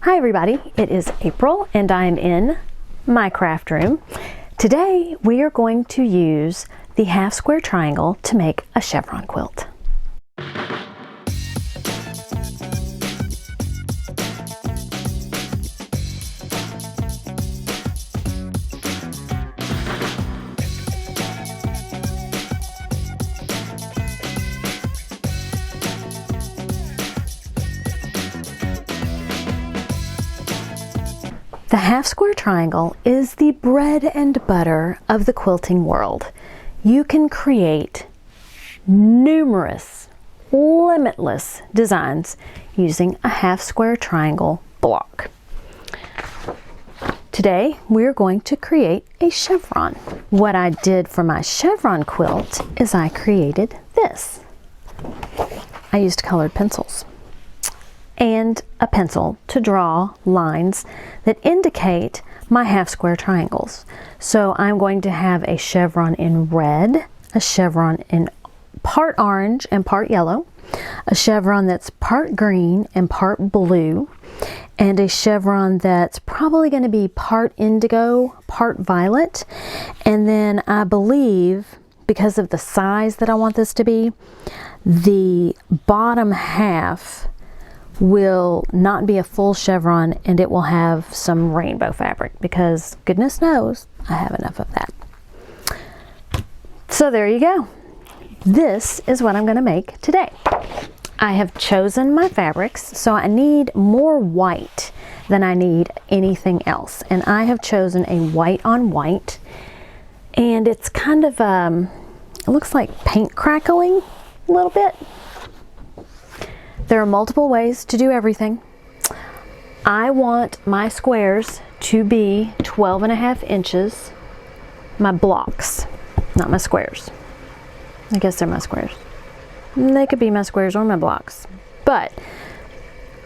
Hi everybody, it is April and I'm in my craft room. Today we are going to use the half square triangle to make a chevron quilt. The half square triangle is the bread and butter of the quilting world. You can create numerous, limitless designs using a half square triangle block. Today we're going to create a chevron. What I did for my chevron quilt is I created this. I used colored pencils and a pencil to draw lines that indicate my half square triangles. So I'm going to have a chevron in red, a chevron in part orange and part yellow, a chevron that's part green and part blue, and a chevron that's probably going to be part indigo, part violet. And then I believe, because of the size that I want this to be, the bottom half will not be a full chevron and it will have some rainbow fabric because goodness knows I have enough of that. So there you go. This is what I'm going to make today. I have chosen my fabrics, so I need more white than I need anything else, and I have chosen a white on white, and it's kind of it looks like paint crackling a little bit. There are multiple ways to do everything. I want my squares to be 12.5 inches. My blocks, not my squares. I guess they're my squares. They could be my squares or my blocks. But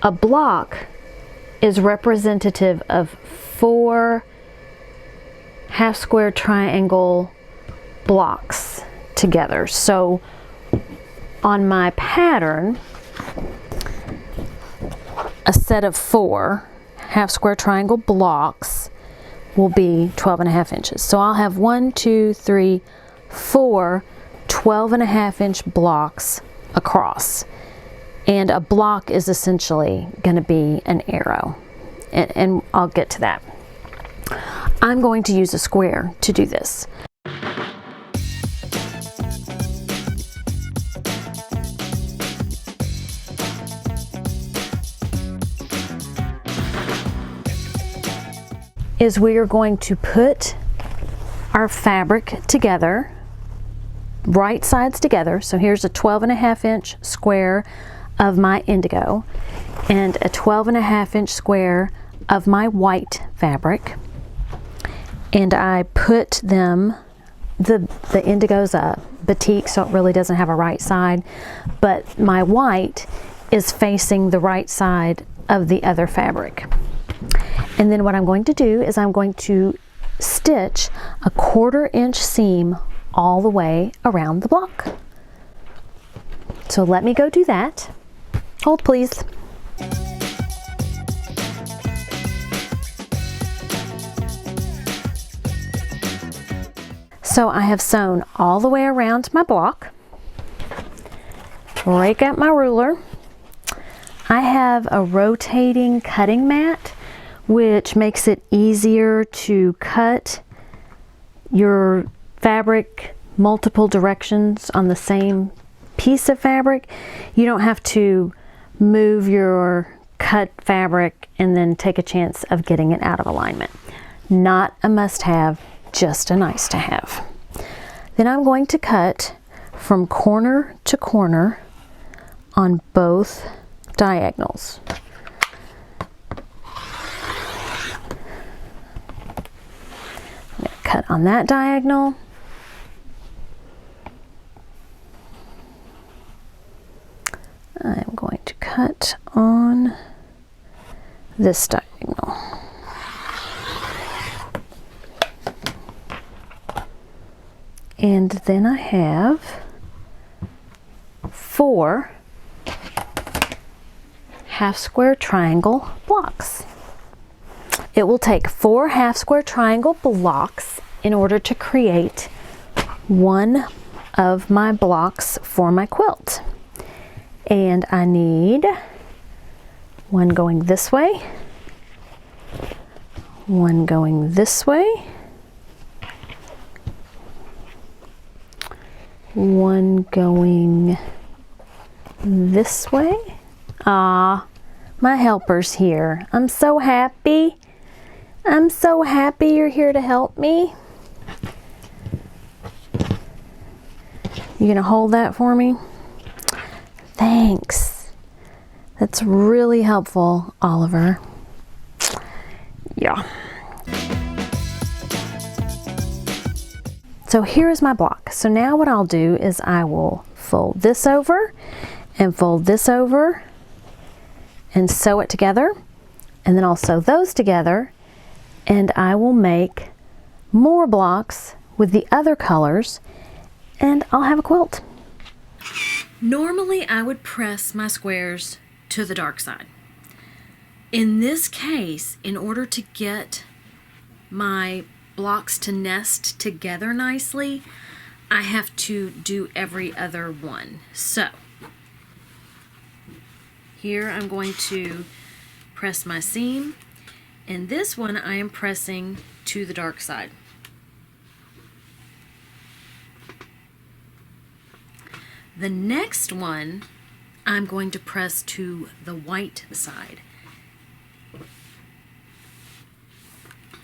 a block is representative of 4 half square triangle blocks together. So on my pattern, a set of 4 half square triangle blocks will be 12.5 inches. So I'll have 1, 2, 3, 4 12.5 inch blocks across. And a block is essentially going to be an arrow. And I'll get to that. I'm going to use a square to do this. Is we are going to put our fabric together, right sides together. So here's a 12.5 inch square of my indigo and a 12.5 inch square of my white fabric. And I put them, the indigo's a batik, so it really doesn't have a right side, but my white is facing the right side of the other fabric. And then what I'm going to do is I'm going to stitch a 1/4 inch seam all the way around the block. So let me go do that. Hold please. So I have sewn all the way around my block. Break out my ruler. I have a rotating cutting mat, which makes it easier to cut your fabric multiple directions on the same piece of fabric. You don't have to move your cut fabric and then take a chance of getting it out of alignment. Not a must-have, just a nice to have. Then I'm going to cut from corner to corner on both diagonals. Cut on that diagonal. I'm going to cut on this diagonal. And then I have 4 half square triangle blocks. It will take 4 half square triangle blocks in order to create one of my blocks for my quilt. And I need one going this way, one going this way, one going this way. Ah, my helper's here. I'm so happy. I'm so happy you're here to help me. You gonna hold that for me? Thanks. That's really helpful, Oliver. Yeah. So here is my block. So now what I'll do is I will fold this over and fold this over and sew it together, and then I'll sew those together, and I will make more blocks with the other colors, and I'll have a quilt. Normally I would press my squares to the dark side. In this case, in order to get my blocks to nest together nicely, I have to do every other one. So here I'm going to press my seam, and this one I am pressing to the dark side. The next one I'm going to press to the white side,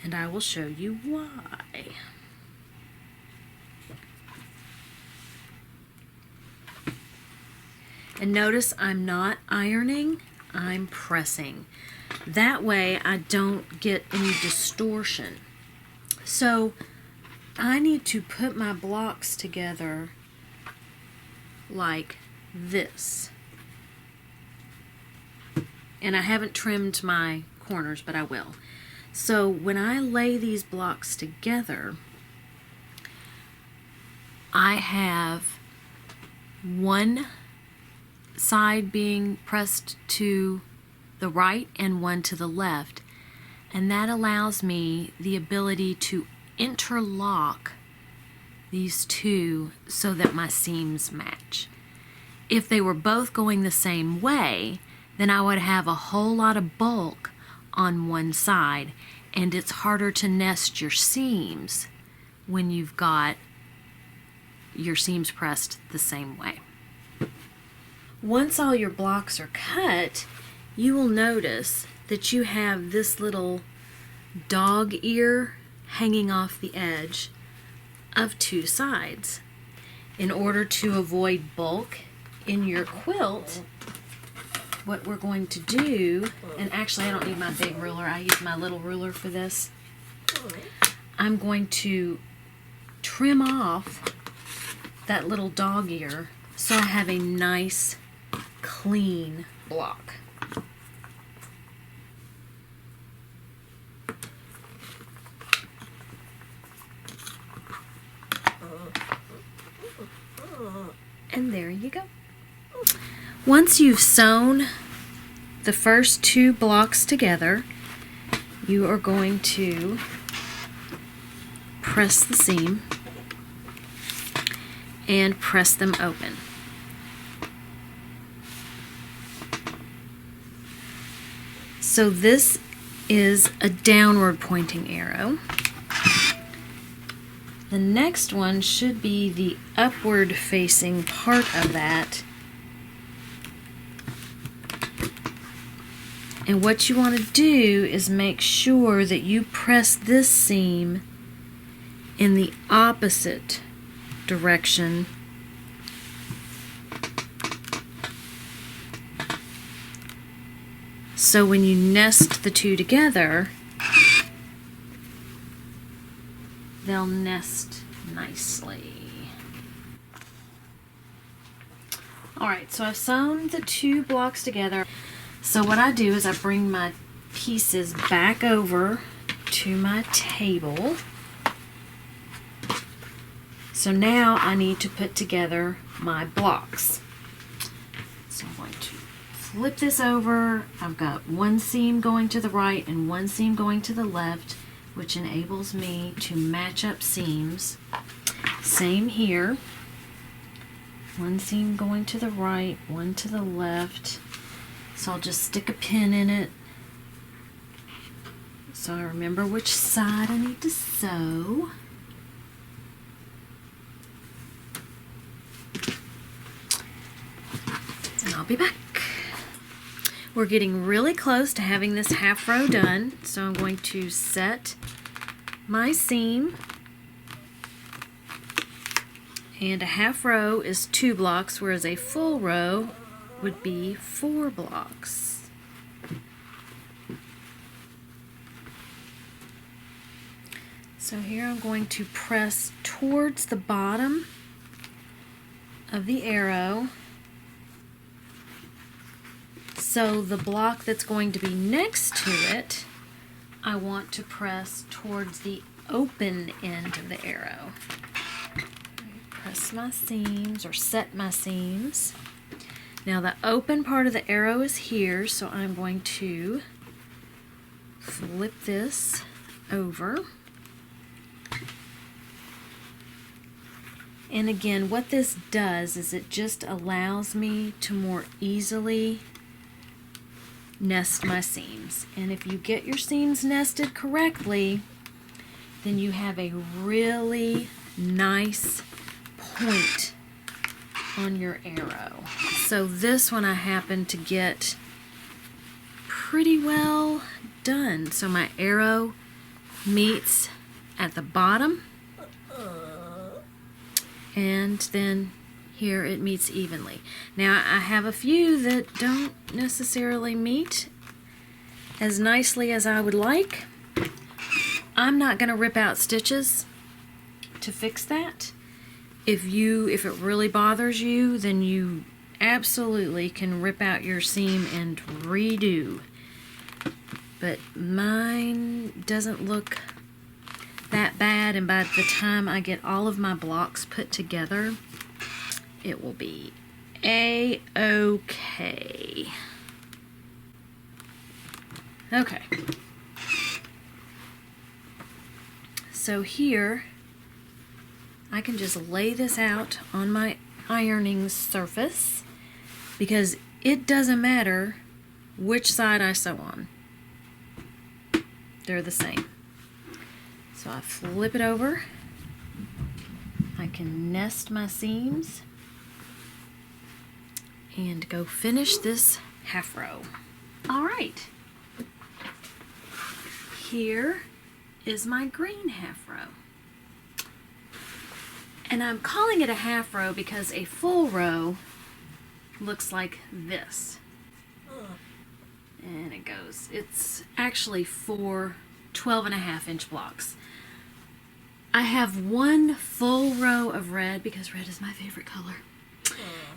and I will show you why. And notice I'm not ironing, I'm pressing. That way I don't get any distortion. So I need to put my blocks together like this. And I haven't trimmed my corners, but I will. So when I lay these blocks together, I have one side being pressed to the right and one to the left, and that allows me the ability to interlock these two so that my seams match. If they were both going the same way, then I would have a whole lot of bulk on one side, and it's harder to nest your seams when you've got your seams pressed the same way. Once all your blocks are cut, you will notice that you have this little dog ear hanging off the edge of two sides. In order to avoid bulk in your quilt, what we're going to do, and actually I don't need my big ruler, I use my little ruler for this. I'm going to trim off that little dog ear so I have a nice clean block. And there you go. Once you've sewn the first two blocks together, you are going to press the seam and press them open. So this is a downward pointing arrow. The next one should be the upward facing part of that. And what you want to do is make sure that you press this seam in the opposite direction so when you nest the two together, they'll nest nicely. Alright, so I've sewn the two blocks together. So what I do is I bring my pieces back over to my table. So now I need to put together my blocks. So I'm going to flip this over. I've got one seam going to the right and one seam going to the left, which enables me to match up seams. Same here. One seam going to the right, one to the left. So I'll just stick a pin in it so I remember which side I need to sew. And I'll be back. We're getting really close to having this half row done, so I'm going to set my seam. And a half row is 2 blocks, whereas a full row would be 4 blocks. So here I'm going to press towards the bottom of the arrow. So the block that's going to be next to it, I want to press towards the open end of the arrow. Press my seams, or set my seams. Now the open part of the arrow is here, so I'm going to flip this over. And again, what this does is it just allows me to more easily nest my seams. And if you get your seams nested correctly, then you have a really nice point on your arrow. So this one I happen to get pretty well done. So my arrow meets at the bottom, and then here it meets evenly. Now I have a few that don't necessarily meet as nicely as I would like. I'm not going to rip out stitches to fix that. If it really bothers you, then you absolutely can rip out your seam and redo. But mine doesn't look that bad, and by the time I get all of my blocks put together, it will be a-okay. Okay. So here, I can just lay this out on my ironing surface, because it doesn't matter which side I sew on. They're the same. So I flip it over. I can nest my seams and go finish this half row. All right. Here is my green half row. And I'm calling it a half row because a full row looks like this. And it goes, it's actually 4 12.5-inch blocks. I have one full row of red because red is my favorite color.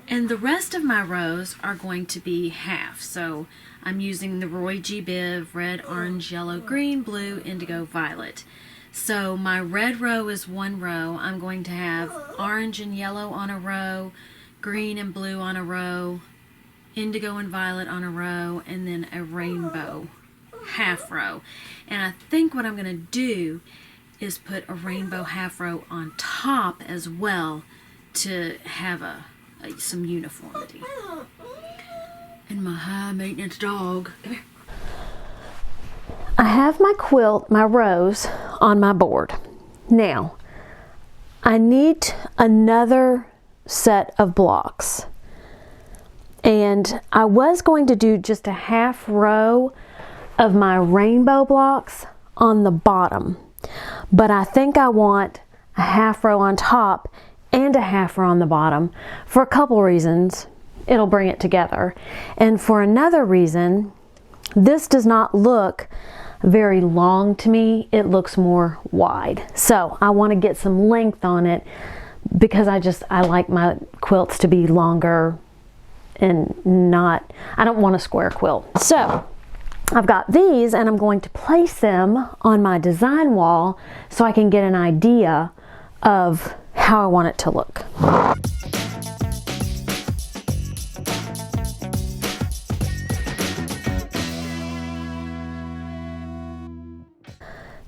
And the rest of my rows are going to be half. So I'm using the Roy G. Biv red, orange, yellow, green, blue, indigo, violet. So my red row is one row. I'm going to have orange and yellow on a row, green and blue on a row, indigo and violet on a row, and then a rainbow half row. And I think what I'm going to do is put a rainbow half row on top as well to have some uniformity. And my high maintenance dog, come here. I have my quilt, my rows on my board. Now, I need another set of blocks. And I was going to do just a half row of my rainbow blocks on the bottom. But I think I want a half row on top and a half row on the bottom for a couple reasons. It'll bring it together. And for another reason, this does not look very long to me. It looks more wide. So I want to get some length on it because I like my quilts to be longer and not, I don't want a square quilt. So I've got these and I'm going to place them on my design wall so I can get an idea of how I want it to look.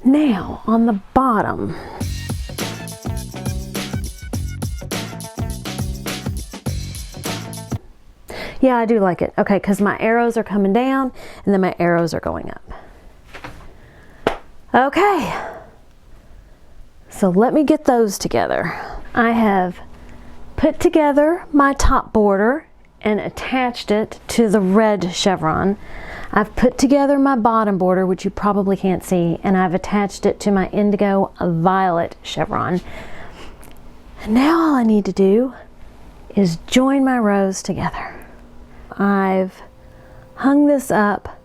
Now on the bottom, yeah, I do like it. Okay, because my arrows are coming down and then my arrows are going up. Okay, so let me get those together. I have put together my top border and attached it to the red chevron. I've put together my bottom border, which you probably can't see, and I've attached it to my indigo violet chevron. And now all I need to do is join my rows together. I've hung this up.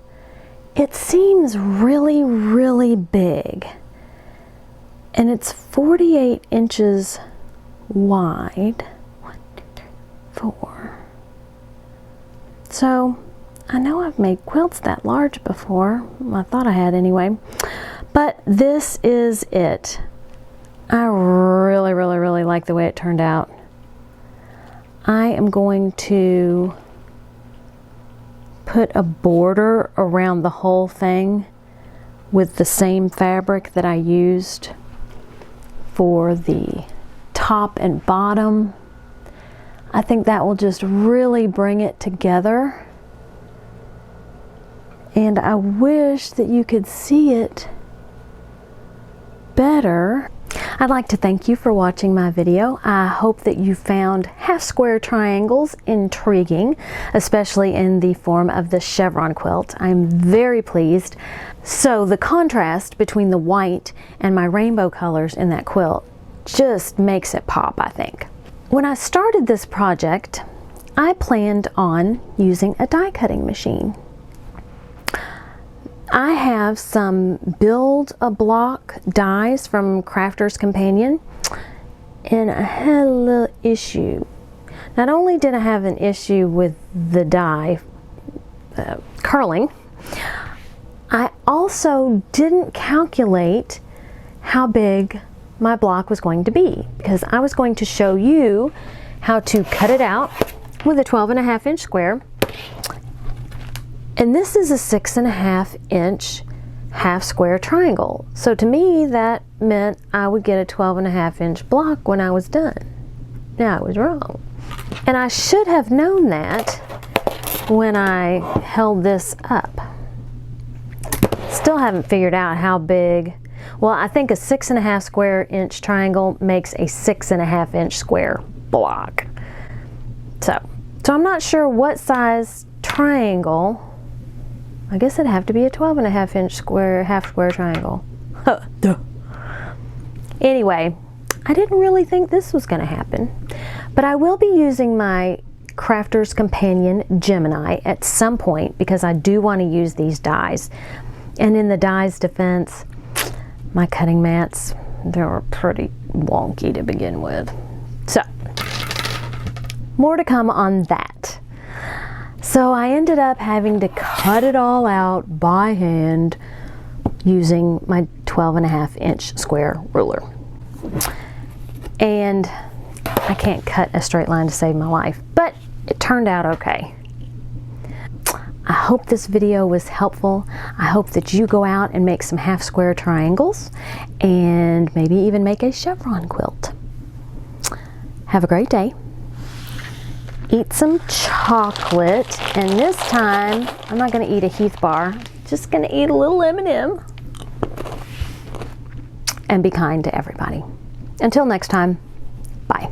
It seems really, really big, and it's 48 inches wide. 1, 2, 3, 4. So I know I've made quilts that large before. I thought I had anyway. But this is it. I really, really, really like the way it turned out. I am going to put a border around the whole thing with the same fabric that I used for the top and bottom. I think that will just really bring it together. And I wish that you could see it better. I'd like to thank you for watching my video. I hope that you found half square triangles intriguing, especially in the form of the chevron quilt. I'm very pleased. So the contrast between the white and my rainbow colors in that quilt just makes it pop, I think. When I started this project, I planned on using a die cutting machine. I have some build a block dies from Crafter's Companion, and I had a little issue. Not only did I have an issue with the die curling, I also didn't calculate how big my block was going to be, because I was going to show you how to cut it out with a 12.5 inch square. And this is a 6.5 inch half square triangle. So to me, that meant I would get a 12.5 inch block when I was done. Now I was wrong. And I should have known that when I held this up. Still haven't figured out how big. Well, I think a 6.5 square inch triangle makes a 6.5 inch square block. So I'm not sure what size triangle. I guess it'd have to be a 12.5 inch square, half square triangle. Duh. Anyway, I didn't really think this was going to happen, but I will be using my Crafter's Companion Gemini at some point, because I do want to use these dies. And in the dies defense, my cutting mats, they were pretty wonky to begin with. So, more to come on that. So I ended up having to cut it all out by hand using my 12.5 inch square ruler. And I can't cut a straight line to save my life, but it turned out okay. I hope this video was helpful. I hope that you go out and make some half square triangles and maybe even make a chevron quilt. Have a great day. Eat some chocolate, and this time I'm not going to eat a Heath bar, just going to eat a little M&M. And be kind to everybody. Until next time, bye.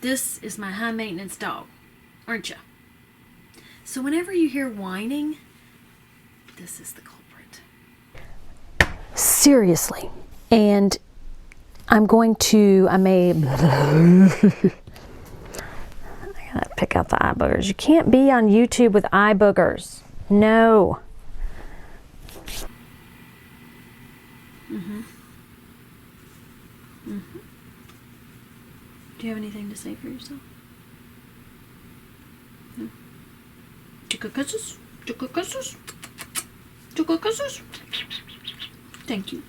This is my high maintenance dog, aren't you? So whenever you hear whining, this is the culprit. Seriously. And I gotta pick out the eye boogers. You can't be on YouTube with eye boogers. No. Do you have anything to say for yourself? No? Chica kisses? Chica kisses? Chica kisses? Thank you.